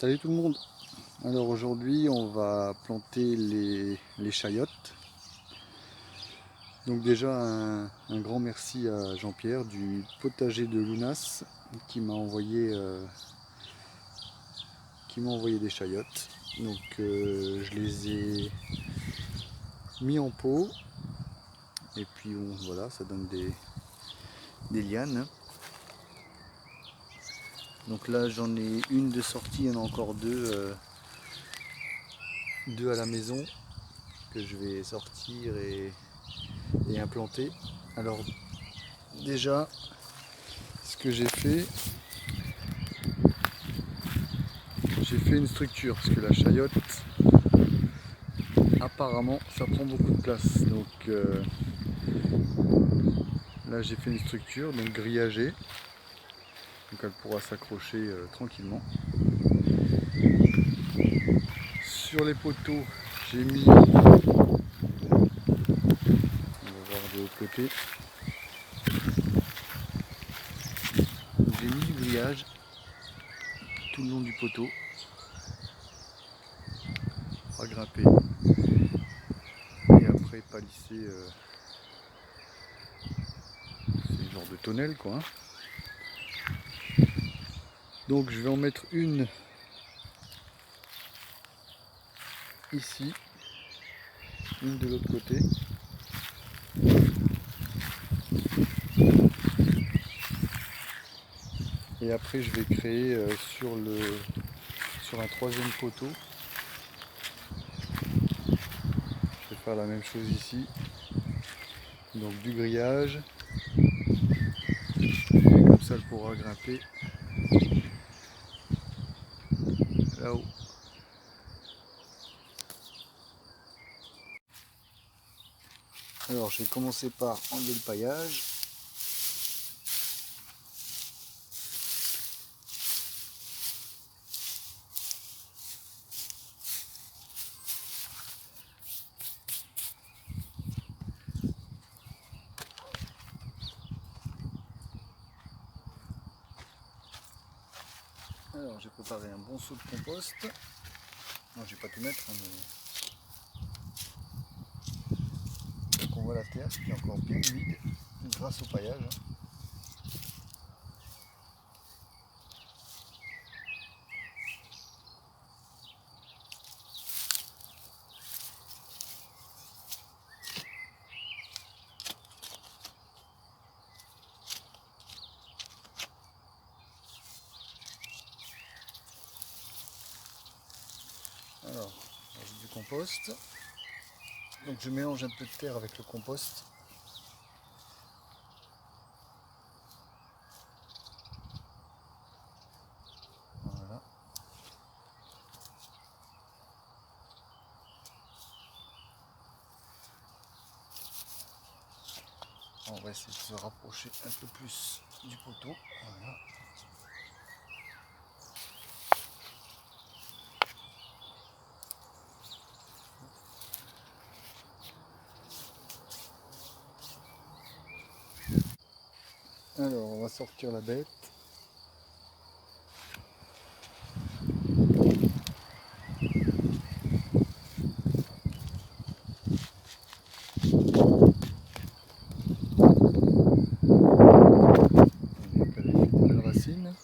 Salut tout le monde. Alors aujourd'hui on va planter les chayotes. Donc déjà un grand merci à Jean-Pierre du potager de Lounas qui m'a envoyé des chayotes. Donc je les ai mis en pot et puis voilà, ça donne des lianes. Donc là j'en ai une de sortie, il y en a encore deux à la maison que je vais sortir et implanter. Alors déjà ce que j'ai fait une structure parce que la chayotte apparemment ça prend beaucoup de place, donc là j'ai fait une structure donc grillagée, donc elle pourra s'accrocher tranquillement. Sur les poteaux j'ai mis, on va voir de l'autre côté, j'ai mis du grillage tout le long du poteau à grimper et après palisser, c'est le genre de tonnelle quoi, hein. Donc je vais en mettre une ici, une de l'autre côté. Et après je vais créer sur un troisième poteau. Je vais faire la même chose ici. Donc du grillage. Et comme ça elle pourra grimper là-haut. Alors je vais commencer par enlever le paillage. Alors j'ai préparé un bon seau de compost. Non, je vais pas tout mettre, hein, mais... Donc on voit la terre qui est encore bien humide grâce au paillage. Alors, j'ai du compost. Donc je mélange un peu de terre avec le compost. Voilà. On va essayer de se rapprocher un peu plus du poteau. Voilà. Alors on va sortir la bête. Elle fait des belles racines.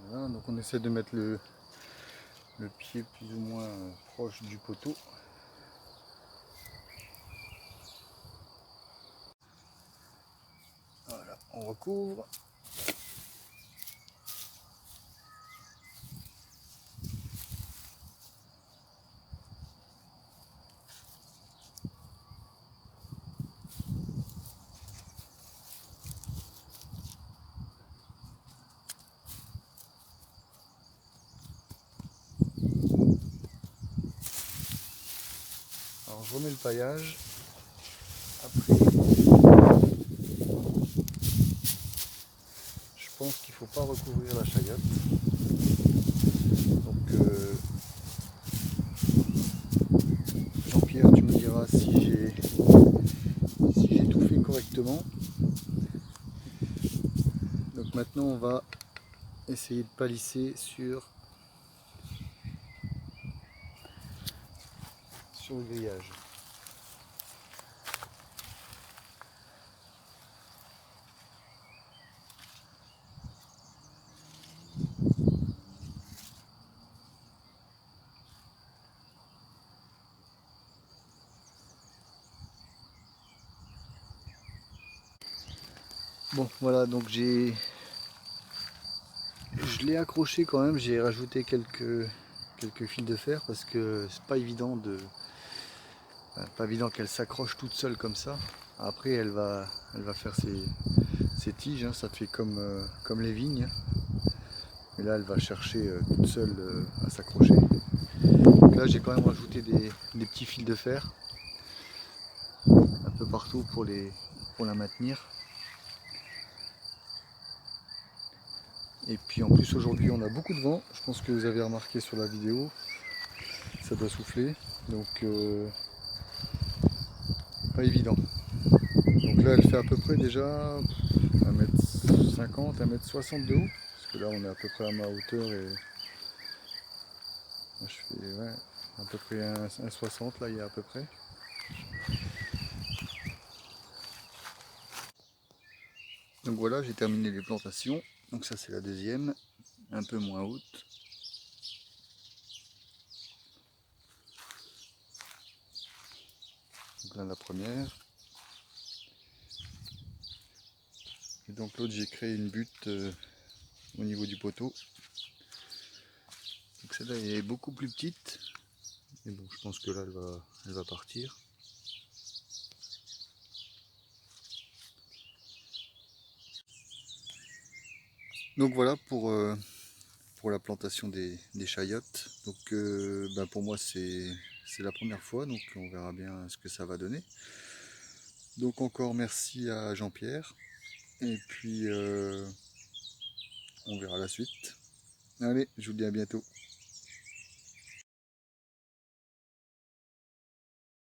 Voilà, donc on essaie de mettre le pied plus ou moins proche du poteau. Voilà, on recouvre. Alors je remets le paillage. Après, je pense qu'il ne faut pas recouvrir la chayotte. Donc Jean-Pierre, tu me diras si j'ai tout correctement. Donc maintenant on va essayer de palisser sur le grillage. Bon voilà, donc je l'ai accroché quand même, j'ai rajouté quelques fils de fer parce que c'est pas évident qu'elle s'accroche toute seule comme ça. Après elle va faire ses tiges, hein, ça fait comme les vignes. Et là elle va chercher toute seule à s'accrocher. Donc là j'ai quand même rajouté des petits fils de fer un peu partout pour la maintenir. Et puis en plus aujourd'hui on a beaucoup de vent, je pense que vous avez remarqué sur la vidéo, ça doit souffler, donc pas évident. Donc là elle fait à peu près déjà 1m50, 1m60 de haut, parce que là on est à peu près à ma hauteur et moi je fais ouais, à peu près 1m60 là il y a à peu près. Donc voilà, j'ai terminé les plantations, donc ça c'est la deuxième, un peu moins haute. Donc là la première. Et donc l'autre j'ai créé une butte au niveau du poteau. Donc celle-là est beaucoup plus petite. Et bon, je pense que là elle va partir. Donc voilà pour la plantation des chayotes. Donc pour moi c'est la première fois, donc on verra bien ce que ça va donner. Donc encore merci à Jean-Pierre. Et puis on verra la suite. Allez, je vous dis à bientôt.